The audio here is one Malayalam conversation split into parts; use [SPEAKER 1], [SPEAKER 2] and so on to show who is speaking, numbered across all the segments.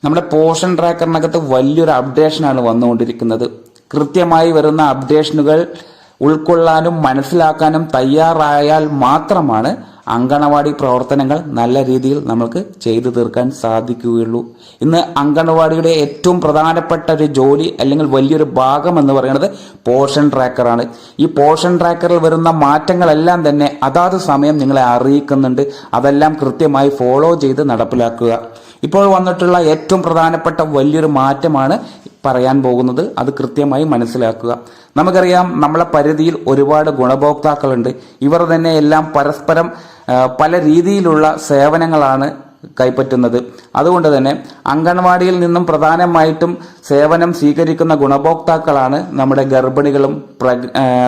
[SPEAKER 1] നമ്മുടെ പോഷൻ ട്രാക്കറിനകത്ത് വലിയൊരു അപ്ഡേഷനാണ് വന്നുകൊണ്ടിരിക്കുന്നത്. കൃത്യമായി വരുന്ന അപ്ഡേഷനുകൾ ഉൾക്കൊള്ളാനും മനസ്സിലാക്കാനും തയ്യാറായാൽ മാത്രമാണ് അങ്കണവാടി പ്രവർത്തനങ്ങൾ നല്ല രീതിയിൽ നമുക്ക് ചെയ്തു തീർക്കാൻ സാധിക്കുകയുള്ളൂ. ഇന്ന് അങ്കണവാടിയുടെ ഏറ്റവും പ്രധാനപ്പെട്ട ഒരു ജോലി അല്ലെങ്കിൽ വലിയൊരു ഭാഗം എന്ന് പറയുന്നത് പോഷൻ ട്രാക്കറാണ്. ഈ പോഷൻ ട്രാക്കറിൽ വരുന്ന മാറ്റങ്ങളെല്ലാം തന്നെ അതാത് സമയം നിങ്ങളെ അറിയിക്കുന്നുണ്ട്. അതെല്ലാം കൃത്യമായി ഫോളോ ചെയ്ത് നടപ്പിലാക്കുക. ഇപ്പോൾ വന്നിട്ടുള്ള ഏറ്റവും പ്രധാനപ്പെട്ട വലിയൊരു മാറ്റമാണ് പറയാൻ പോകുന്നത്. അത് കൃത്യമായി മനസ്സിലാക്കുക. നമുക്കറിയാം, നമ്മളെ പരിധിയിൽ ഒരുപാട് ഗുണഭോക്താക്കളുണ്ട്. ഇവർ തന്നെ എല്ലാം പരസ്പരം പല രീതിയിലുള്ള സേവനങ്ങളാണ് കൈപ്പറ്റുന്നത്. അതുകൊണ്ട് തന്നെ അംഗൻവാടിയിൽ നിന്നും പ്രധാനമായിട്ടും സേവനം സ്വീകരിക്കുന്ന ഗുണഭോക്താക്കളാണ് നമ്മുടെ ഗർഭിണികളും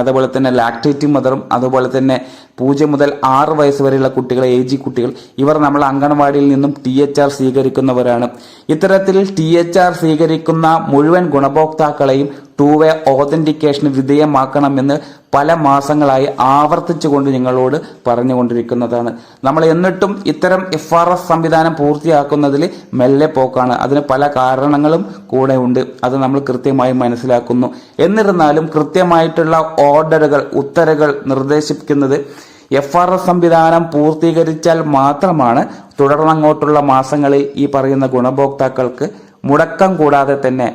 [SPEAKER 1] അതുപോലെ തന്നെ ലാക്ടേറ്റിംഗ് മദറും അതുപോലെ തന്നെ 0 മുതൽ 6 വയസ്സ് വരെയുള്ള കുട്ടികൾ, ഏജ് കുട്ടികൾ. ഇവർ നമ്മൾ അംഗൻവാടിയിൽ നിന്നും THR സ്വീകരിക്കുന്നവരാണ്. ഇത്തരത്തിൽ THR സ്വീകരിക്കുന്ന മുഴുവൻ ഗുണഭോക്താക്കളെയും 2-വേ ഓതന്റിക്കേഷന് വിധേയമാക്കണമെന്ന് പല മാസങ്ങളായി ആവർത്തിച്ചുകൊണ്ട് നിങ്ങളോട് പറഞ്ഞുകൊണ്ടിരിക്കുന്നതാണ്. നമ്മൾ എന്നിട്ടും ഇത്തരം FRS സംവിധാനം പൂർത്തിയാക്കുന്നതിൽ മെല്ലെ പോക്കാണ്. അതിന് പല കാരണങ്ങളും കൂടെ ഉണ്ട്. അത് നമ്മൾ കൃത്യമായി മനസ്സിലാക്കുന്നു. എന്നിരുന്നാലും കൃത്യമായിട്ടുള്ള ഓർഡറുകൾ, ഉത്തരവുകൾ നിർദ്ദേശിക്കുന്നത് FRS സംവിധാനം പൂർത്തീകരിച്ചാൽ മാത്രമാണ് തുടർന്നങ്ങോട്ടുള്ള മാസങ്ങളിൽ ഈ പറയുന്ന ഗുണഭോക്താക്കൾക്ക് മുടക്കം കൂടാതെ തന്നെ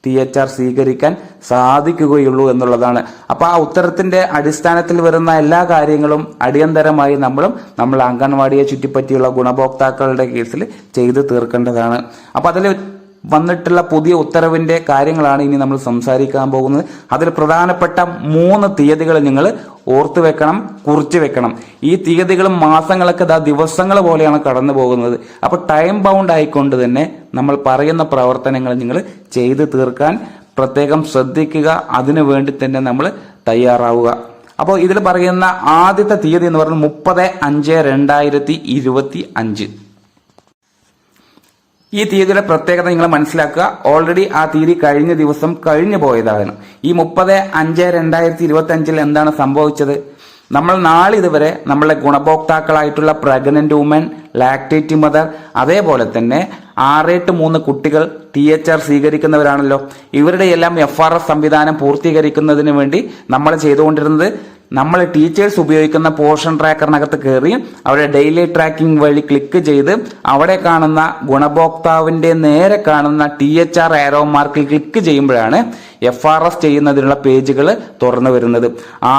[SPEAKER 1] THR സ്വീകരിക്കാൻ സാധിക്കുകയുള്ളൂ എന്നുള്ളതാണ്. അപ്പോൾ ആ ഉത്തരത്തിന്റെ അടിസ്ഥാനത്തിൽ വരുന്ന എല്ലാ കാര്യങ്ങളും അടിയന്തരമായി നമ്മൾ അംഗൻവാടിയെ ചുറ്റിപ്പറ്റിയുള്ള ഗുണഭോക്താക്കളുടെ കേസിൽ ചെയ്തു തീർക്കേണ്ടതാണ്. അപ്പോൾ അതിൽ വന്നിട്ടുള്ള പുതിയ ഉത്തരവിന്റെ കാര്യങ്ങളാണ് ഇനി നമ്മൾ സംസാരിക്കാൻ പോകുന്നത്. അതിൽ പ്രധാനപ്പെട്ട 3 തീയതികൾ നിങ്ങൾ ഓർത്തു വെക്കണം, കുറിച്ചു വെക്കണം. ഈ തീയതികളും മാസങ്ങളൊക്കെ ദിവസങ്ങൾ പോലെയാണ് കടന്നു പോകുന്നത്. അപ്പോൾ ടൈം ബൗണ്ട് ആയിക്കൊണ്ട് തന്നെ നമ്മൾ പറയുന്ന പ്രവർത്തനങ്ങൾ നിങ്ങൾ ചെയ്തു തീർക്കാൻ പ്രത്യേകം ശ്രദ്ധിക്കുക. അതിനു വേണ്ടി തന്നെ നമ്മൾ തയ്യാറാവുക. അപ്പോൾ ഇതിൽ പറയുന്ന ആദ്യത്തെ തീയതി എന്ന് പറയുന്നത് 30/5/2025. ഈ തീയതിയുടെ പ്രത്യേകത നിങ്ങൾ മനസ്സിലാക്കുക. ഓൾറെഡി ആ തീയതി കഴിഞ്ഞ ദിവസം കഴിഞ്ഞു പോയതാണ്. ഈ 30/5/2025 എന്താണ് സംഭവിച്ചത്? നമ്മൾ നാളിതുവരെ നമ്മളെ ഗുണഭോക്താക്കളായിട്ടുള്ള പ്രഗ്നന്റ് വുമൻ, ലാക്ടേറ്റിംഗ് മദർ, അതേപോലെ തന്നെ 6-3 കുട്ടികൾ THR സ്വീകരിക്കുന്നവരാണല്ലോ. ഇവരുടെ എല്ലാം FRS സംവിധാനം പൂർത്തീകരിക്കുന്നതിന് വേണ്ടി നമ്മൾ ചെയ്തുകൊണ്ടിരുന്നത്, നമ്മൾ ടീച്ചേഴ്സ് ഉപയോഗിക്കുന്ന പോഷൻ ട്രാക്കറിനകത്ത് കയറി അവരുടെ ഡെയിലി ട്രാക്കിംഗ് വഴി ക്ലിക്ക് ചെയ്ത് അവിടെ കാണുന്ന ഗുണഭോക്താവിന്റെ നേരെ കാണുന്ന THR ആരോ മാർക്കിൽ ക്ലിക്ക് ചെയ്യുമ്പോഴാണ് FRS ചെയ്യുന്നതിനുള്ള പേജുകൾ തുറന്നു വരുന്നത്.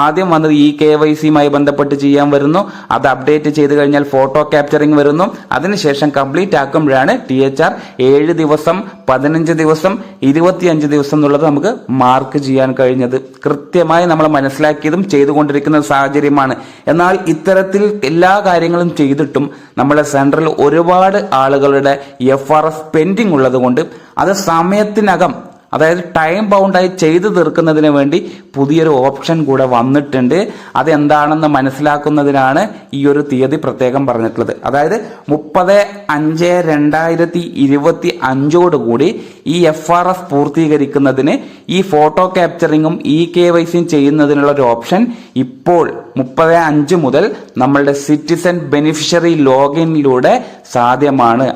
[SPEAKER 1] ആദ്യം വന്നത് KYCയുമായി ബന്ധപ്പെട്ട് ചെയ്യാൻ വരുന്നു. അത് അപ്ഡേറ്റ് ചെയ്ത് കഴിഞ്ഞാൽ ഫോട്ടോ ക്യാപ്ചറിങ് വരുന്നു. അതിനുശേഷം കംപ്ലീറ്റ് ആക്കുമ്പോഴാണ് THR 7 ദിവസം, 15 ദിവസം, 25 ദിവസം എന്നുള്ളത് നമുക്ക് മാർക്ക് ചെയ്യാൻ കഴിഞ്ഞത്. കൃത്യമായി നമ്മൾ മനസ്സിലാക്കിയതും ചെയ്തുകൊണ്ടിരിക്കുന്ന സാഹചര്യമാണ്. എന്നാൽ ഇത്തരത്തിൽ എല്ലാ കാര്യങ്ങളും ചെയ്തിട്ടും നമ്മുടെ സെന്ററിൽ ഒരുപാട് ആളുകളുടെ FRS പെൻഡിങ് ഉള്ളത് കൊണ്ട് അത് സമയത്തിനകം, അതായത് ടൈം ബൗണ്ടായി ചെയ്തു തീർക്കുന്നതിന് വേണ്ടി പുതിയൊരു ഓപ്ഷൻ കൂടെ വന്നിട്ടുണ്ട്. അതെന്താണെന്ന് മനസ്സിലാക്കുന്നതിനാണ് ഈ ഒരു തീയതി പ്രത്യേകം പറഞ്ഞിട്ടുള്ളത്. അതായത് 30/5/2025 കൂടി ഈ FRS പൂർത്തീകരിക്കുന്നതിന് ഈ ഫോട്ടോ ക്യാപ്ചറിങ്ങും KYCയും ചെയ്യുന്നതിനുള്ള ഒരു ഓപ്ഷൻ ഇപ്പോൾ 30/5 മുതൽ നമ്മളുടെ സിറ്റിസൺ ബെനിഫിഷ്യറി ലോഗിനിലൂടെ സാധ്യമാണ്.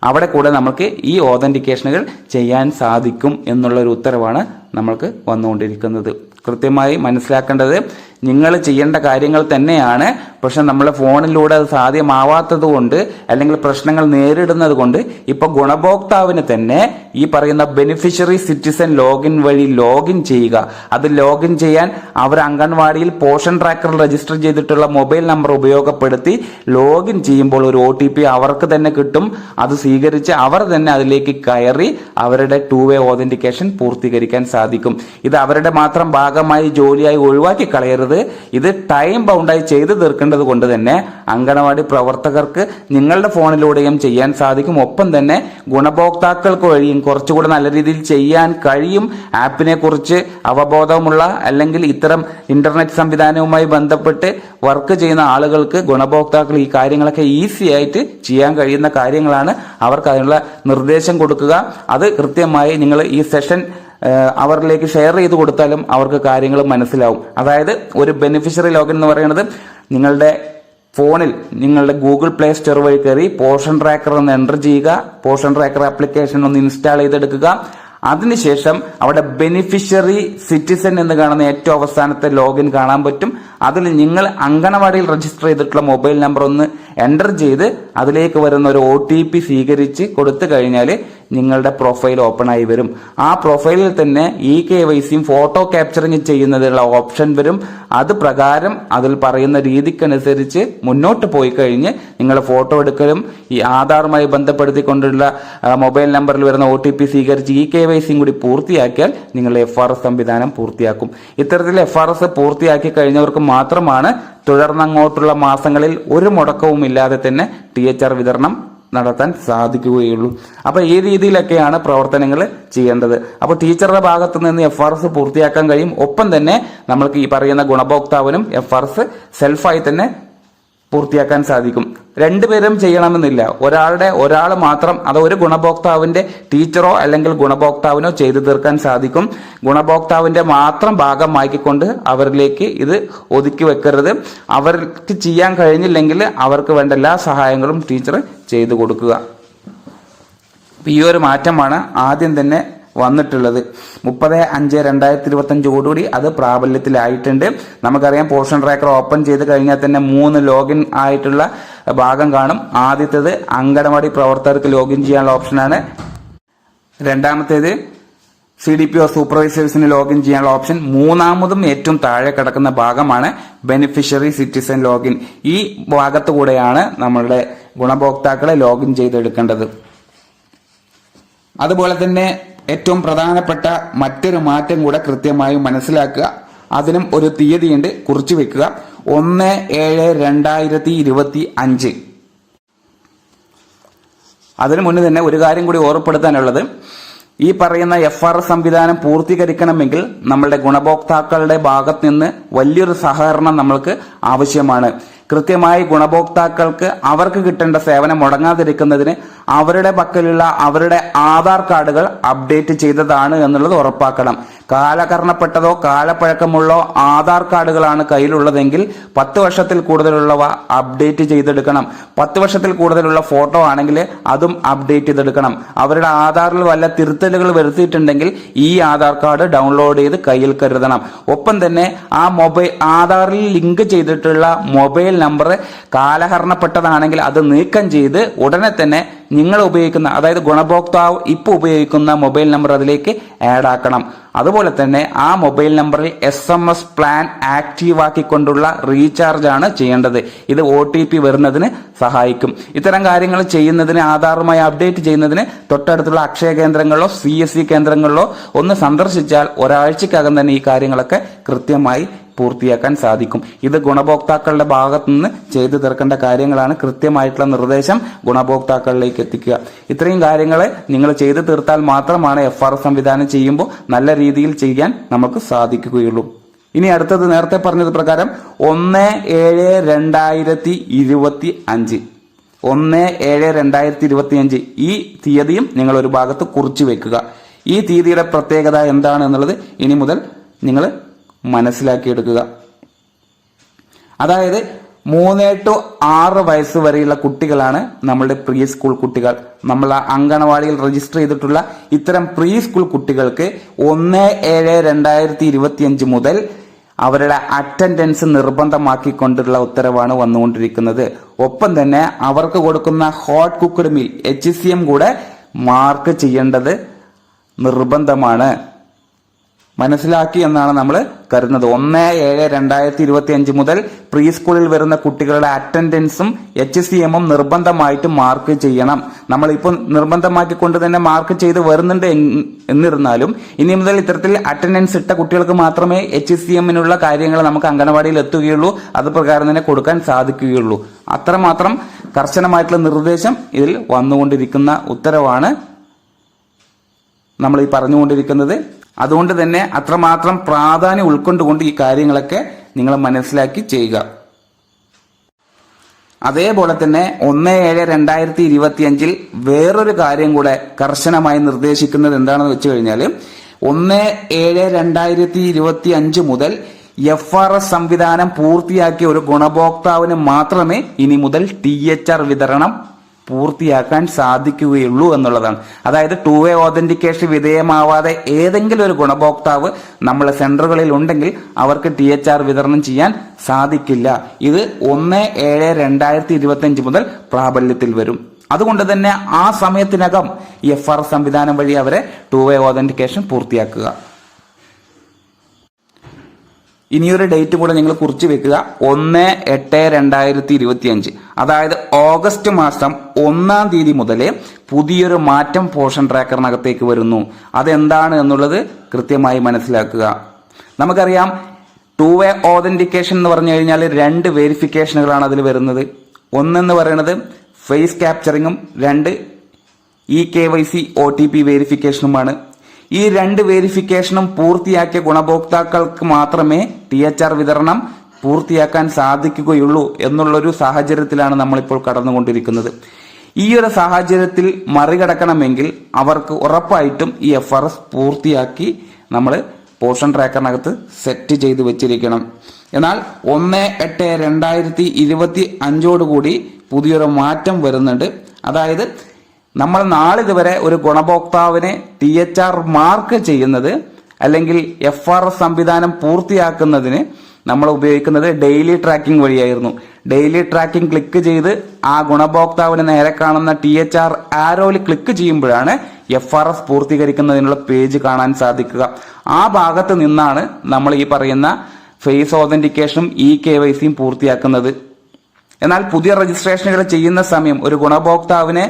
[SPEAKER 1] അവിടെ കൂടെ നമുക്ക് ഈ ഓതന്റിക്കേഷനുകൾ ചെയ്യാൻ സാധിക്കും എന്നുള്ളൊരു ഉത്തരവാണ് നമ്മൾക്ക് വന്നുകൊണ്ടിരിക്കുന്നത്. കൃത്യമായി മനസ്സിലാക്കേണ്ടത് നിങ്ങൾ ചെയ്യേണ്ട കാര്യങ്ങൾ തന്നെയാണ്. പക്ഷെ നമ്മളെ ഫോണിലൂടെ അത് സാധ്യമാവാത്തത് കൊണ്ട് അല്ലെങ്കിൽ പ്രശ്നങ്ങൾ നേരിടുന്നത് കൊണ്ട് ഇപ്പൊ ഗുണഭോക്താവിന് തന്നെ ഈ പറയുന്ന ബെനിഫിഷ്യറി സിറ്റിസൺ ലോഗിൻ വഴി ലോഗിൻ ചെയ്യുക. അത് ലോഗിൻ ചെയ്യാൻ അവർ അംഗൻവാടിയിൽ പോഷൻ ട്രാക്കറിൽ രജിസ്റ്റർ ചെയ്തിട്ടുള്ള മൊബൈൽ നമ്പർ ഉപയോഗപ്പെടുത്തി ലോഗിൻ ചെയ്യുമ്പോൾ ഒരു OTP അവർക്ക് തന്നെ കിട്ടും. അത് സ്വീകരിച്ച് അവർ തന്നെ അതിലേക്ക് കയറി അവരുടെ 2-വേ ഓതന്റിക്കേഷൻ പൂർത്തീകരിക്കാൻ സാധിക്കും. ഇത് അവരുടെ മാത്രം ഭാഗമായി ജോലിയായി ഒഴിവാക്കി കളയരുത്. ഇത് ടൈം ബൗണ്ടായി ചെയ്തു തീർക്കേണ്ടത് കൊണ്ട് തന്നെ അംഗനവാടി പ്രവർത്തകർക്ക് നിങ്ങളുടെ ഫോണിലൂടെയും ചെയ്യാൻ സാധിക്കും. ഒപ്പം തന്നെ ഗുണഭോക്താക്കൾക്ക് വഴിയും കുറച്ചുകൂടെ നല്ല രീതിയിൽ ചെയ്യാൻ കഴിയും. ആപ്പിനെ കുറിച്ച് അവബോധമുള്ള അല്ലെങ്കിൽ ഇത്തരം ഇന്റർനെറ്റ് സംവിധാനവുമായി ബന്ധപ്പെട്ട് വർക്ക് ചെയ്യുന്ന ആളുകൾക്ക്, ഗുണഭോക്താക്കൾ ഈ കാര്യങ്ങളൊക്കെ ഈസി ആയിട്ട് ചെയ്യാൻ കഴിയുന്ന കാര്യങ്ങളാണ്. അവർക്ക് അതിനുള്ള നിർദ്ദേശം കൊടുക്കുക. അത് കൃത്യമായി നിങ്ങൾ ഈ സെഷൻ അവരിലേക്ക് ഷെയർ ചെയ്ത് കൊടുത്താലും അവർക്ക് കാര്യങ്ങൾ മനസ്സിലാവും. അതായത് ഒരു ബെനിഫിഷ്യറി ലോഗിൻ എന്ന് പറയുന്നത് നിങ്ങളുടെ ഫോണിൽ നിങ്ങളുടെ ഗൂഗിൾ പ്ലേ സ്റ്റോർ വഴി കയറി പോർഷൻ ട്രാക്കർ ഒന്ന് എൻ്റർ ചെയ്യുക. പോർഷൻ ട്രാക്കർ ആപ്ലിക്കേഷൻ ഒന്ന് ഇൻസ്റ്റാൾ ചെയ്തെടുക്കുക. അതിനുശേഷം അവിടെ ബെനിഫിഷ്യറി സിറ്റിസൺ എന്ന് കാണുന്ന ഏറ്റവും അവസാനത്തെ ലോഗിൻ കാണാൻ പറ്റും. അതിൽ നിങ്ങൾ അങ്കണവാടിയിൽ രജിസ്റ്റർ ചെയ്തിട്ടുള്ള മൊബൈൽ നമ്പർ ഒന്ന് എൻ്റർ ചെയ്ത് അതിലേക്ക് വരുന്ന ഒരു OTP സ്വീകരിച്ച് കൊടുത്തു കഴിഞ്ഞാൽ നിങ്ങളുടെ പ്രൊഫൈൽ ഓപ്പൺ ആയി വരും. ആ പ്രൊഫൈലിൽ തന്നെ KYCയും ഫോട്ടോ ക്യാപ്ചറിങ് ചെയ്യുന്നതിനുള്ള ഓപ്ഷൻ വരും. അത് പ്രകാരം അതിൽ പറയുന്ന രീതിക്കനുസരിച്ച് മുന്നോട്ട് പോയി കഴിഞ്ഞ് നിങ്ങൾ ഫോട്ടോ എടുക്കലും ഈ ആധാറുമായി ബന്ധപ്പെടുത്തിക്കൊണ്ടുള്ള മൊബൈൽ നമ്പറിൽ വരുന്ന OTP സ്വീകരിച്ച് KYCയും കൂടി പൂർത്തിയാക്കിയാൽ നിങ്ങൾ FRS സംവിധാനം പൂർത്തിയാക്കും. ഇത്തരത്തിൽ FRS പൂർത്തിയാക്കി കഴിഞ്ഞവർക്ക് മാത്രമാണ് തുടർന്നങ്ങോട്ടുള്ള മാസങ്ങളിൽ ഒരു മുടക്കവും ഇല്ലാതെ തന്നെ THR വിതരണം നടത്താൻ സാധിക്കുകയുള്ളൂ. അപ്പൊ ഈ രീതിയിലൊക്കെയാണ് പ്രവർത്തനങ്ങൾ ചെയ്യേണ്ടത്. അപ്പോൾ ടീച്ചറുടെ ഭാഗത്ത് നിന്ന് FRS പൂർത്തിയാക്കാൻ കഴിയും. ഒപ്പം തന്നെ നമ്മൾക്ക് ഈ പറയുന്ന ഗുണഭോക്താവിനും FRS സെൽഫായി തന്നെ പൂർത്തിയാക്കാൻ സാധിക്കും. രണ്ടുപേരും ചെയ്യണമെന്നില്ല. ഒരാൾ മാത്രം, അത് ഒരു ഗുണഭോക്താവിന്റെ ടീച്ചറോ അല്ലെങ്കിൽ ഗുണഭോക്താവിനോ ചെയ്തു തീർക്കാൻ സാധിക്കും. ഗുണഭോക്താവിന്റെ മാത്രം ഭാഗമാക്കിക്കൊണ്ട് അവരിലേക്ക് ഇത് ഒതുക്കി വെക്കരുത്. അവർക്ക് ചെയ്യാൻ കഴിഞ്ഞില്ലെങ്കിൽ അവർക്ക് വേണ്ട എല്ലാ സഹായങ്ങളും ടീച്ചർ ചെയ്തു കൊടുക്കുക. ഈ ഒരു മാറ്റമാണ് ആദ്യം തന്നെ വന്നിട്ടുള്ളത്. 30/5/2025 അത് പ്രാബല്യത്തിലായിട്ടുണ്ട്. നമുക്കറിയാം പോർഷൻ ട്രാക്കർ ഓപ്പൺ ചെയ്ത് കഴിഞ്ഞാൽ തന്നെ 3 ലോഗിൻ ആയിട്ടുള്ള ഭാഗം കാണും. ആദ്യത്തേത് അങ്കണവാടി പ്രവർത്തകർക്ക് ലോഗിൻ ചെയ്യാനുള്ള ഓപ്ഷനാണ്. രണ്ടാമത്തേത് CDPO സൂപ്പർവൈസേഴ്സിന് ലോഗിൻ ചെയ്യാനുള്ള ഓപ്ഷൻ. മൂന്നാമതും ഏറ്റവും താഴെ കിടക്കുന്ന ഭാഗമാണ് ബെനിഫിഷ്യറി സിറ്റിസൺ ലോഗിൻ. ഈ ഭാഗത്തുകൂടെയാണ് നമ്മളുടെ ഗുണഭോക്താക്കളെ ലോഗിൻ ചെയ്തെടുക്കേണ്ടത്. അതുപോലെ തന്നെ ഏറ്റവും പ്രധാനപ്പെട്ട മറ്റൊരു മാറ്റം കൂടെ കൃത്യമായി മനസ്സിലാക്കുക. അതിനും ഒരു തീയതിയുണ്ട്, കുറിച്ചു വെക്കുക. 1/7/2025. അതിനു മുന്നേ തന്നെ ഒരു കാര്യം കൂടി ഓർമ്മപ്പെടുത്താനുള്ളത്, ഈ പറയുന്ന FRS സംവിധാനം പൂർത്തീകരിക്കണമെങ്കിൽ നമ്മളുടെ ഗുണഭോക്താക്കളുടെ ഭാഗത്ത് നിന്ന് വലിയൊരു സഹകരണം നമ്മൾക്ക് ആവശ്യമാണ്. കൃത്യമായി ഗുണഭോക്താക്കൾക്ക് അവർക്ക് കിട്ടേണ്ട സേവനം മുടങ്ങാതിരിക്കുന്നതിന് അവരുടെ പക്കലുള്ള അവരുടെ ആധാർ കാർഡുകൾ അപ്ഡേറ്റ് ചെയ്തതാണ് എന്നുള്ളത് ഉറപ്പാക്കണം. കാലകരണപ്പെട്ടതോ കാലപ്പഴക്കമുള്ളോ ആധാർ കാർഡുകളാണ് കയ്യിലുള്ളതെങ്കിൽ 10 വർഷത്തിൽ കൂടുതലുള്ളവ അപ്ഡേറ്റ് ചെയ്തെടുക്കണം. 10 വർഷത്തിൽ കൂടുതലുള്ള ഫോട്ടോ ആണെങ്കിൽ അതും അപ്ഡേറ്റ് ചെയ്തെടുക്കണം. അവരുടെ ആധാറിൽ വല്ല തിരുത്തലുകൾ വരുത്തിയിട്ടുണ്ടെങ്കിൽ ഈ ആധാർ കാർഡ് ഡൗൺലോഡ് ചെയ്ത് കയ്യിൽ കരുതണം. ഒപ്പം തന്നെ ആ ആധാറിൽ ലിങ്ക് ചെയ്തിട്ടുള്ള മൊബൈൽ നമ്പർ കാലഹരണപ്പെട്ടതാണെങ്കിൽ അത് നീക്കം ചെയ്ത് ഉടനെ തന്നെ നിങ്ങൾ ഉപയോഗിക്കുന്ന, അതായത് ഗുണഭോക്താവ് ഇപ്പോൾ ഉപയോഗിക്കുന്ന മൊബൈൽ നമ്പർ അതിലേക്ക് ആഡ് ആക്കണം. അതുപോലെ തന്നെ ആ മൊബൈൽ നമ്പറിൽ SMS പ്ലാൻ ആക്റ്റീവ് ആക്കിക്കൊണ്ടുള്ള റീചാർജ് ആണ് ചെയ്യേണ്ടത്. ഇത് OTP വരുന്നതിന് സഹായിക്കും. ഇത്തരം കാര്യങ്ങൾ ചെയ്യുന്നതിന്, ആധാറുമായി അപ്ഡേറ്റ് ചെയ്യുന്നതിന് തൊട്ടടുത്തുള്ള അക്ഷയ കേന്ദ്രങ്ങളിലോ CSC കേന്ദ്രങ്ങളിലോ ഒന്ന് സന്ദർശിച്ചാൽ ഒരാഴ്ചക്കകം തന്നെ ഈ കാര്യങ്ങളൊക്കെ കൃത്യമായി പൂർത്തിയാക്കാൻ സാധിക്കും. ഇത് ഗുണഭോക്താക്കളുടെ ഭാഗത്തു നിന്ന് ചെയ്തു തീർക്കേണ്ട കാര്യങ്ങളാണ്. കൃത്യമായിട്ടുള്ള നിർദ്ദേശം ഗുണഭോക്താക്കളിലേക്ക് എത്തിക്കുക. ഇത്രയും കാര്യങ്ങൾ നിങ്ങൾ ചെയ്തു തീർത്താൽ മാത്രമാണ് FRS സംവിധാനം ചെയ്യുമ്പോൾ നല്ല രീതിയിൽ ചെയ്യാൻ നമുക്ക് സാധിക്കുകയുള്ളൂ. ഇനി അടുത്തത് നേരത്തെ പറഞ്ഞത് പ്രകാരം 1/7/2025 1/7/2025 ഈ തീയതിയും നിങ്ങൾ ഒരു ഭാഗത്ത് കുറിച്ചു വെക്കുക. ഈ തീയതിയുടെ പ്രത്യേകത എന്താണ് എന്നുള്ളത് ഇനി മുതൽ നിങ്ങൾ മനസ്സിലാക്കിയെടുക്കുക. അതായത് 3 to 6 വയസ്സ് വരെയുള്ള കുട്ടികളാണ് നമ്മളുടെ പ്രീ സ്കൂൾ കുട്ടികൾ. നമ്മൾ അങ്കണവാടിയിൽ രജിസ്റ്റർ ചെയ്തിട്ടുള്ള ഇത്തരം പ്രീ സ്കൂൾ കുട്ടികൾക്ക് 1/7/2025 മുതൽ അവരുടെ അറ്റൻഡൻസ് നിർബന്ധമാക്കിക്കൊണ്ടുള്ള ഉത്തരവാണ് വന്നുകൊണ്ടിരിക്കുന്നത്. ഒപ്പം തന്നെ അവർക്ക് കൊടുക്കുന്ന ഹോട്ട് കുക്ക്ഡ് മീൽ HCM കൂടെ മാർക്ക് ചെയ്യേണ്ടത് നിർബന്ധമാണ്. മനസ്സിലാക്കി എന്നാണ് നമ്മൾ കരുതുന്നത്. 1/7/2025 മുതൽ പ്രീ സ്കൂളിൽ വരുന്ന കുട്ടികളുടെ അറ്റൻഡൻസും HCM-ഉം നിർബന്ധമായിട്ട് മാർക്ക് ചെയ്യണം. നമ്മളിപ്പോൾ നിർബന്ധമാക്കിക്കൊണ്ട് തന്നെ മാർക്ക് ചെയ്ത് വരുന്നുണ്ട്. എന്നിരുന്നാലും ഇനി മുതൽ ഇത്തരത്തിൽ അറ്റൻഡൻസ് ഇട്ട കുട്ടികൾക്ക് മാത്രമേ HCM-നുള്ള കാര്യങ്ങൾ നമുക്ക് അംഗനവാടിയിൽ എത്തുകയുള്ളൂ. അത് പ്രകാരം തന്നെ കൊടുക്കാൻ സാധിക്കുകയുള്ളൂ. അത്രമാത്രം കർശനമായിട്ടുള്ള നിർദ്ദേശം ഇതിൽ വന്നുകൊണ്ടിരിക്കുന്ന ഉത്തരവാണ് നമ്മൾ ഈ പറഞ്ഞുകൊണ്ടിരിക്കുന്നത്. അതുകൊണ്ട് തന്നെ അത്രമാത്രം പ്രാധാന്യം ഉൾക്കൊണ്ടുകൊണ്ട് ഈ കാര്യങ്ങളൊക്കെ നിങ്ങൾ മനസ്സിലാക്കി ചെയ്യുക. അതേപോലെ തന്നെ 1/7/2025 വേറൊരു കാര്യം കൂടെ കർശനമായി നിർദ്ദേശിക്കുന്നത് എന്താണെന്ന് വെച്ച് കഴിഞ്ഞാൽ 1/7/2025 മുതൽ FRS സംവിധാനം പൂർത്തിയാക്കിയ ഒരു ഗുണഭോക്താവിന് മാത്രമേ ഇനി മുതൽ THR വിതരണം പൂർത്തിയാക്കാൻ സാധിക്കുകയുള്ളൂ എന്നുള്ളതാണ്. അതായത് 2-way ഓതന്റിക്കേഷൻ വിധേയമാവാതെ ഏതെങ്കിലും ഒരു ഗുണഭോക്താവ് നമ്മളെ സെന്ററുകളിൽ ഉണ്ടെങ്കിൽ അവർക്ക് THR വിതരണം ചെയ്യാൻ സാധിക്കില്ല. ഇത് 1/7/2025 മുതൽ പ്രാബല്യത്തിൽ വരും. അതുകൊണ്ട് തന്നെ ആ സമയത്തിനകം ഈ FRS സംവിധാനം വഴി അവരെ 2-way ഓതന്റിക്കേഷൻ പൂർത്തിയാക്കുക. ഇനിയൊരു ഡേറ്റ് കൂടെ നിങ്ങൾ കുറിച്ച് വെക്കുക, 1/8/2025. അതായത് ഓഗസ്റ്റ് മാസം 1-ാം തീയതി മുതലേ പുതിയൊരു മാറ്റം പോഷൻ ട്രാക്കറിനകത്തേക്ക് വരുന്നു. അതെന്താണ് എന്നുള്ളത് കൃത്യമായി മനസ്സിലാക്കുക. നമുക്കറിയാം, 2-way ഓതന്റിക്കേഷൻ എന്ന് പറഞ്ഞു കഴിഞ്ഞാൽ 2 വെരിഫിക്കേഷനുകളാണ് അതിൽ വരുന്നത്. ഒന്നെന്ന് പറയുന്നത് ഫേസ് ക്യാപ്ചറിങ്ങും 2 eKYC OTP വെരിഫിക്കേഷനുമാണ്. ഈ 2 വെരിഫിക്കേഷനും പൂർത്തിയാക്കിയ ഗുണഭോക്താക്കൾക്ക് മാത്രമേ THR വിതരണം പൂർത്തിയാക്കാൻ സാധിക്കുകയുള്ളൂ എന്നുള്ളൊരു സാഹചര്യത്തിലാണ് നമ്മളിപ്പോൾ കടന്നുകൊണ്ടിരിക്കുന്നത്. ഈ ഒരു സാഹചര്യത്തിൽ മറികടക്കണമെങ്കിൽ അവർക്ക് ഉറപ്പായിട്ടും ഈ FRS പൂർത്തിയാക്കി നമ്മൾ പോഷൻ ട്രാക്കറിനകത്ത് സെറ്റ് ചെയ്ത് വെച്ചിരിക്കണം. എന്നാൽ 1/8/2025 കൂടി പുതിയൊരു മാറ്റം വരുന്നുണ്ട്. അതായത് നമ്മൾ നാളിതുവരെ ഒരു ഗുണഭോക്താവിനെ THR മാർക്ക് ചെയ്യുന്നത് അല്ലെങ്കിൽ FRS സംവിധാനം പൂർത്തിയാക്കുന്നതിന് നമ്മൾ ഉപയോഗിക്കുന്നത് ഡെയിലി ട്രാക്കിംഗ് വഴിയായിരുന്നു. ഡെയിലി ട്രാക്കിംഗ് ക്ലിക്ക് ചെയ്ത് ആ ഗുണഭോക്താവിന് നേരെ കാണുന്ന THR ആരോയിൽ ക്ലിക്ക് ചെയ്യുമ്പോഴാണ് FRS പൂർത്തീകരിക്കുന്നതിനുള്ള പേജ് കാണാൻ സാധിക്കുക. ആ ഭാഗത്ത് നിന്നാണ് നമ്മൾ ഈ പറയുന്ന ഫേസ് ഓതന്റിക്കേഷനും eKYCയും പൂർത്തിയാക്കുന്നത്. എന്നാൽ പുതിയ രജിസ്ട്രേഷനുകൾ ചെയ്യുന്ന സമയം ഒരു ഗുണഭോക്താവിനെ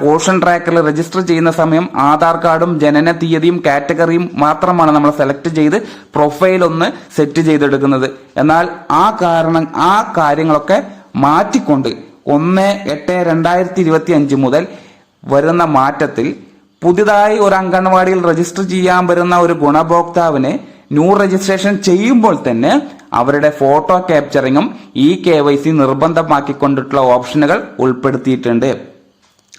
[SPEAKER 1] പോഷൻ ട്രാക്കറിൽ രജിസ്റ്റർ ചെയ്യുന്ന സമയം ആധാർ കാർഡും ജനന തീയതിയും കാറ്റഗറിയും മാത്രമാണ് നമ്മൾ സെലക്ട് ചെയ്ത് പ്രൊഫൈൽ ഒന്ന് സെറ്റ് ചെയ്തെടുക്കുന്നത്. എന്നാൽ ആ കാര്യങ്ങളൊക്കെ മാറ്റിക്കൊണ്ട് 1/8/2025 മുതൽ വരുന്ന മാറ്റത്തിൽ പുതിയതായി ഒരു അംഗൻവാടിയിൽ രജിസ്റ്റർ ചെയ്യാൻ വരുന്ന ഒരു ഗുണഭോക്താവിനെ ന്യൂ രജിസ്ട്രേഷൻ ചെയ്യുമ്പോൾ തന്നെ അവരുടെ ഫോട്ടോ ക്യാപ്ചറിങ്ങും eKYC നിർബന്ധമാക്കിക്കൊണ്ടിട്ടുള്ള ഓപ്ഷനുകൾ ഉൾപ്പെടുത്തിയിട്ടുണ്ട്.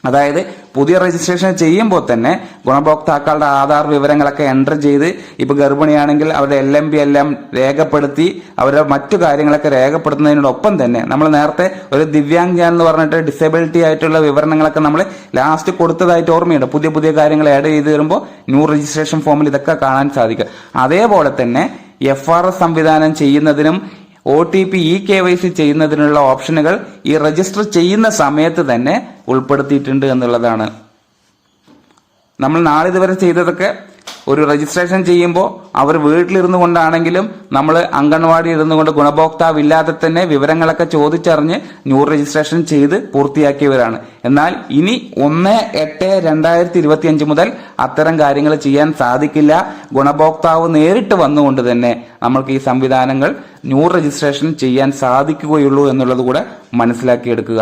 [SPEAKER 1] അതായത് പുതിയ രജിസ്ട്രേഷൻ ചെയ്യുമ്പോൾ തന്നെ ഗുണഭോക്താക്കളുടെ ആധാർ വിവരങ്ങളൊക്കെ എൻ്റർ ചെയ്ത്, ഇപ്പൊ ഗർഭിണിയാണെങ്കിൽ അവരുടെ LMB എല്ലാം രേഖപ്പെടുത്തി അവരുടെ മറ്റു കാര്യങ്ങളൊക്കെ രേഖപ്പെടുത്തുന്നതിനോടൊപ്പം തന്നെ നമ്മൾ നേരത്തെ ഒരു ദിവ്യാംഗൻ എന്ന് പറഞ്ഞിട്ട് ഡിസബിലിറ്റി ആയിട്ടുള്ള വിവരണങ്ങളൊക്കെ നമ്മൾ ലാസ്റ്റ് കൊടുത്തതായിട്ട് ഓർമ്മയുണ്ട്. പുതിയ പുതിയ കാര്യങ്ങൾ ആഡ് ചെയ്ത് വരുമ്പോൾ ന്യൂ രജിസ്ട്രേഷൻ ഫോമിൽ ഇതൊക്കെ കാണാൻ സാധിക്കും. അതേപോലെ തന്നെ FRS സംവിധാനം ചെയ്യുന്നതിനും OTP eKYC ചെയ്യുന്നതിനുള്ള ഓപ്ഷനുകൾ ഈ രജിസ്റ്റർ ചെയ്യുന്ന സമയത്ത് തന്നെ ഉൾപ്പെടുത്തിയിട്ടുണ്ട് എന്നുള്ളതാണ്. നമ്മൾ നാളിതുവരെ ചെയ്തതൊക്കെ ഒരു രജിസ്ട്രേഷൻ ചെയ്യുമ്പോൾ അവർ വീട്ടിലിരുന്നു കൊണ്ടാണെങ്കിലും നമ്മൾ അംഗൻവാടി ഇരുന്നു കൊണ്ട് ഗുണഭോക്താവ് ഇല്ലാതെ തന്നെ വിവരങ്ങളൊക്കെ ചോദിച്ചറിഞ്ഞ് ന്യൂ രജിസ്ട്രേഷൻ ചെയ്ത് പൂർത്തിയാക്കിയവരാണ്. എന്നാൽ ഇനി 1/8/2025 മുതൽ അത്തരം കാര്യങ്ങൾ ചെയ്യാൻ സാധിക്കില്ല. ഗുണഭോക്താവ് നേരിട്ട് വന്നുകൊണ്ട് തന്നെ നമ്മൾക്ക് ഈ സംവിധാനങ്ങൾ ന്യൂ രജിസ്ട്രേഷൻ ചെയ്യാൻ സാധിക്കുകയുള്ളൂ എന്നുള്ളത് കൂടെ മനസ്സിലാക്കിയെടുക്കുക.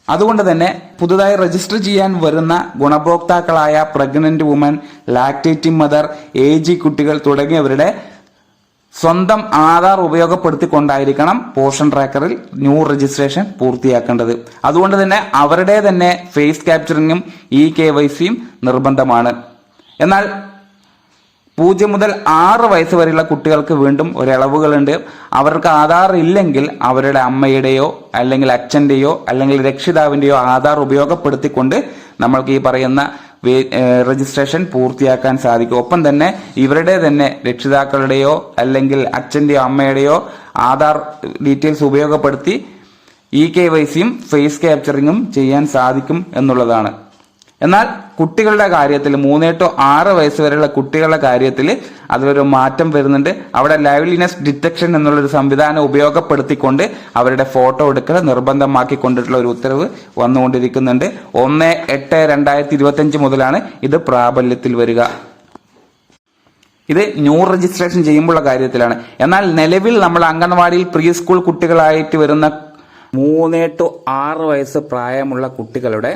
[SPEAKER 1] അതുകൊണ്ട് തന്നെ പുതുതായി രജിസ്റ്റർ ചെയ്യാൻ വരുന്ന ഗുണഭോക്താക്കളായ pregnant woman, lactating mother, AG കുട്ടികൾ തുടങ്ങിയവരുടെ സ്വന്തം ആധാർ ഉപയോഗപ്പെടുത്തിക്കൊണ്ടായിരിക്കണം പോഷൻ ട്രാക്കറിൽ ന്യൂ രജിസ്ട്രേഷൻ പൂർത്തിയാക്കേണ്ടത്. അതുകൊണ്ട് തന്നെ അവരുടെ തന്നെ ഫേസ് ക്യാപ്ചറിങ്ങും eKYCയും നിർബന്ധമാണ്. എന്നാൽ 0 മുതൽ 6 വയസ്സ് വരെയുള്ള കുട്ടികൾക്ക് വീണ്ടും ഒരിളവുകളുണ്ട്. അവർക്ക് ആധാർ ഇല്ലെങ്കിൽ അവരുടെ അമ്മയുടെയോ അല്ലെങ്കിൽ അച്ഛന്റെയോ അല്ലെങ്കിൽ രക്ഷിതാവിന്റെയോ ആധാർ ഉപയോഗപ്പെടുത്തിക്കൊണ്ട് നമ്മൾക്ക് ഈ പറയുന്ന രജിസ്ട്രേഷൻ പൂർത്തിയാക്കാൻ സാധിക്കും. ഒപ്പം തന്നെ ഇവരുടെ തന്നെ രക്ഷിതാക്കളുടെയോ അല്ലെങ്കിൽ അച്ഛന്റെയോ അമ്മയുടെയോ ആധാർ ഡീറ്റെയിൽസ് ഉപയോഗപ്പെടുത്തി eKYCയും ഫേസ് ക്യാപ്ചറിങ്ങും ചെയ്യാൻ സാധിക്കും എന്നുള്ളതാണ്. എന്നാൽ കുട്ടികളുടെ കാര്യത്തിൽ 3 to 6 വയസ്സ് വരെയുള്ള കുട്ടികളുടെ കാര്യത്തിൽ അതിലൊരു മാറ്റം വരുന്നുണ്ട്. അവിടെ ലൈവ്ലിനെസ് ഡിറ്റക്ഷൻ എന്നുള്ളൊരു സംവിധാനം ഉപയോഗപ്പെടുത്തിക്കൊണ്ട് അവരുടെ ഫോട്ടോ എടുക്കൽ നിർബന്ധമാക്കിക്കൊണ്ടിട്ടുള്ള ഒരു ഉത്തരവ് വന്നുകൊണ്ടിരിക്കുന്നുണ്ട്. 1/8/2025 മുതലാണ് ഇത് പ്രാബല്യത്തിൽ വരിക. ഇത് ന്യൂ രജിസ്ട്രേഷൻ ചെയ്യുമ്പോഴുള്ള കാര്യത്തിലാണ്. എന്നാൽ നിലവിൽ നമ്മൾ അംഗൻവാടിയിൽ പ്രീ സ്കൂൾ കുട്ടികളായിട്ട് വരുന്ന 3 to 6 വയസ്സ് പ്രായമുള്ള കുട്ടികളുടെ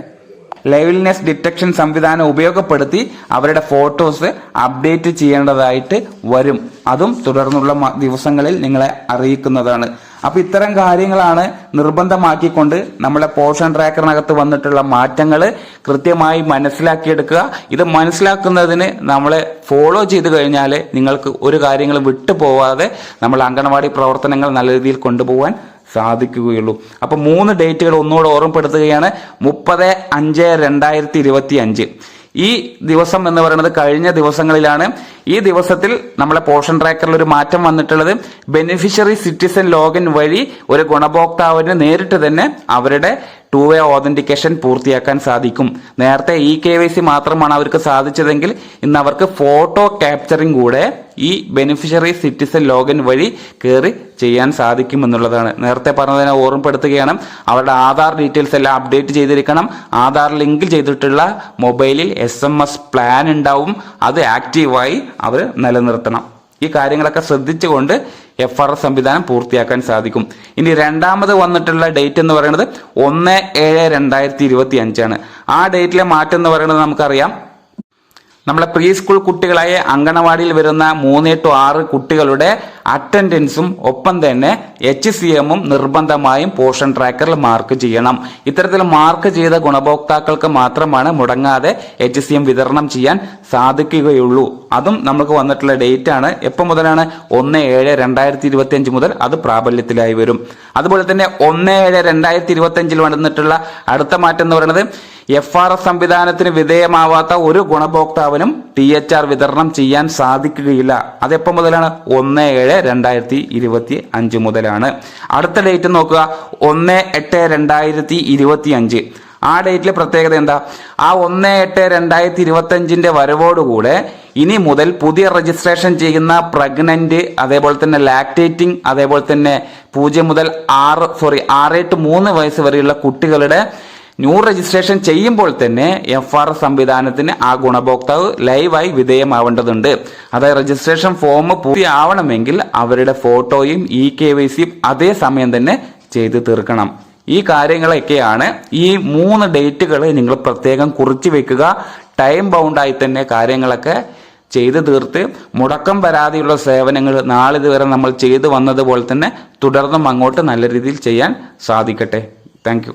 [SPEAKER 1] ലൈവ്ലിനെസ് ഡിറ്റക്ഷൻ സംവിധാനം ഉപയോഗപ്പെടുത്തി അവരുടെ ഫോട്ടോസ് അപ്ഡേറ്റ് ചെയ്യേണ്ടതായിട്ട് വരും. അതും തുടർന്നുള്ള ദിവസങ്ങളിൽ നിങ്ങളെ അറിയിക്കുന്നതാണ്. അപ്പൊ ഇത്തരം കാര്യങ്ങളാണ് നിർബന്ധമാക്കിക്കൊണ്ട് നമ്മളെ പോഷൻ ട്രാക്കറിനകത്ത് വന്നിട്ടുള്ള മാറ്റങ്ങൾ കൃത്യമായി മനസ്സിലാക്കിയെടുക്കുക. ഇത് മനസ്സിലാക്കുന്നതിന് നമ്മളെ ഫോളോ ചെയ്ത് കഴിഞ്ഞാൽ നിങ്ങൾക്ക് ഒരു കാര്യങ്ങളും വിട്ടു പോവാതെ നമ്മൾ അംഗനവാടി പ്രവർത്തനങ്ങൾ നല്ല രീതിയിൽ കൊണ്ടുപോകാൻ സാധിക്കുകയുള്ളൂ. അപ്പൊ 3 ഡേറ്റുകൾ ഒന്നുകൂടെ ഓർമ്മപ്പെടുത്തുകയാണ്. 30/5/2025 ഈ ദിവസം എന്ന് പറയുന്നത് കഴിഞ്ഞ ദിവസങ്ങളിലാണ്. ഈ ദിവസത്തിൽ നമ്മളെ പോഷൻ ട്രാക്കറിൽ ഒരു മാറ്റം വന്നിട്ടുള്ളത്. ബെനിഫിഷ്യറി സിറ്റിസൺ ലോഗിൻ വഴി ഒരു ഗുണഭോക്താവിന് നേരിട്ട് തന്നെ അവരുടെ 2-way ഓതന്റിക്കേഷൻ പൂർത്തിയാക്കാൻ സാധിക്കും. നേരത്തെ KYC മാത്രമാണ് അവർക്ക് സാധിച്ചതെങ്കിൽ ഇന്ന് അവർക്ക് ഫോട്ടോ ക്യാപ്ചറിംഗ് കൂടെ ഈ ബെനിഫിഷ്യറി സിറ്റിസൺ ലോഗിൻ വഴി കയറി ചെയ്യാൻ സാധിക്കും എന്നുള്ളതാണ്. നേരത്തെ പറഞ്ഞതിനെ ഓർമ്മപ്പെടുത്തുകയാണ്. അവരുടെ ആധാർ ഡീറ്റെയിൽസ് എല്ലാം അപ്ഡേറ്റ് ചെയ്തിരിക്കണം. ആധാർ ലിങ്ക് ചെയ്തിട്ടുള്ള മൊബൈലിൽ SMS പ്ലാൻ ഉണ്ടാവും. അത് ആക്റ്റീവായി അവർ നിലനിർത്തണം. ഈ കാര്യങ്ങളൊക്കെ ശ്രദ്ധിച്ചുകൊണ്ട് FRS സംവിധാനം പൂർത്തിയാക്കാൻ സാധിക്കും. ഇനി രണ്ടാമത് വന്നിട്ടുള്ള ഡേറ്റ് എന്ന് പറയുന്നത് 1/7/2025 ആ ഡേറ്റിലെ മാറ്റം എന്ന് പറയുന്നത് നമുക്കറിയാം. നമ്മളെ പ്രീ സ്കൂൾ കുട്ടികളായ അംഗനവാടിയിൽ വരുന്ന 3 to 6 കുട്ടികളുടെ അറ്റൻഡൻസും ഒപ്പം തന്നെ HCMഉം നിർബന്ധമായും പോഷൻ ട്രാക്കറിൽ മാർക്ക് ചെയ്യണം. ഇത്തരത്തിൽ മാർക്ക് ചെയ്ത ഗുണഭോക്താക്കൾക്ക് മാത്രമാണ് മുടങ്ങാതെ HCM വിതരണം ചെയ്യാൻ സാധിക്കുകയുള്ളൂ. അതും നമുക്ക് വന്നിട്ടുള്ള ഡേറ്റ് ആണ്. എപ്പോൾ മുതലാണ്? 1/7/2025 മുതൽ അത് പ്രാബല്യത്തിലായി വരും. അതുപോലെ തന്നെ 1/7/2025 വന്നിട്ടുള്ള അടുത്ത മാറ്റം എന്ന് പറയുന്നത് FRS സംവിധാനത്തിന് വിധേയമാവാത്ത ഒരു ഗുണഭോക്താവിനും THR വിതരണം ചെയ്യാൻ സാധിക്കുകയില്ല. അതെപ്പോൾ മുതലാണ്? 1/7/2025 മുതലാണ്. അടുത്ത ഡേറ്റ് നോക്കുക, 1/8/2025. ആ ഡേറ്റിലെ പ്രത്യേകത എന്താ? ആ 1/8/2025 വരവോടുകൂടെ ഇനി മുതൽ പുതിയ രജിസ്ട്രേഷൻ ചെയ്യുന്ന പ്രഗ്നന്റ്, അതേപോലെ തന്നെ ലാക്ടേറ്റിംഗ്, അതേപോലെ തന്നെ 0 മുതൽ 6 to 3 വയസ്സ് വരെയുള്ള കുട്ടികളുടെ ന്യൂ രജിസ്ട്രേഷൻ ചെയ്യുമ്പോൾ തന്നെ FRS സംവിധാനത്തിന് ആ ഗുണഭോക്താവ് ലൈവായി വിധേയമാവേണ്ടതുണ്ട്. അതായത് രജിസ്ട്രേഷൻ ഫോം പൂർത്തിയാവണമെങ്കിൽ അവരുടെ ഫോട്ടോയും KYCയും അതേ സമയം തന്നെ ചെയ്തു തീർക്കണം. ഈ കാര്യങ്ങളൊക്കെയാണ്. ഈ 3 ഡേറ്റുകൾ നിങ്ങൾ പ്രത്യേകം കുറിച്ചു വെക്കുക. ടൈം ബൗണ്ടായി തന്നെ കാര്യങ്ങളൊക്കെ ചെയ്തു തീർത്ത് മുടക്കം വരാതെയുള്ള സേവനങ്ങൾ നാളിതുവരെ നമ്മൾ ചെയ്തു വന്നതുപോലെ തന്നെ തുടർന്നും അങ്ങോട്ട് നല്ല രീതിയിൽ ചെയ്യാൻ സാധിക്കട്ടെ. Thank you.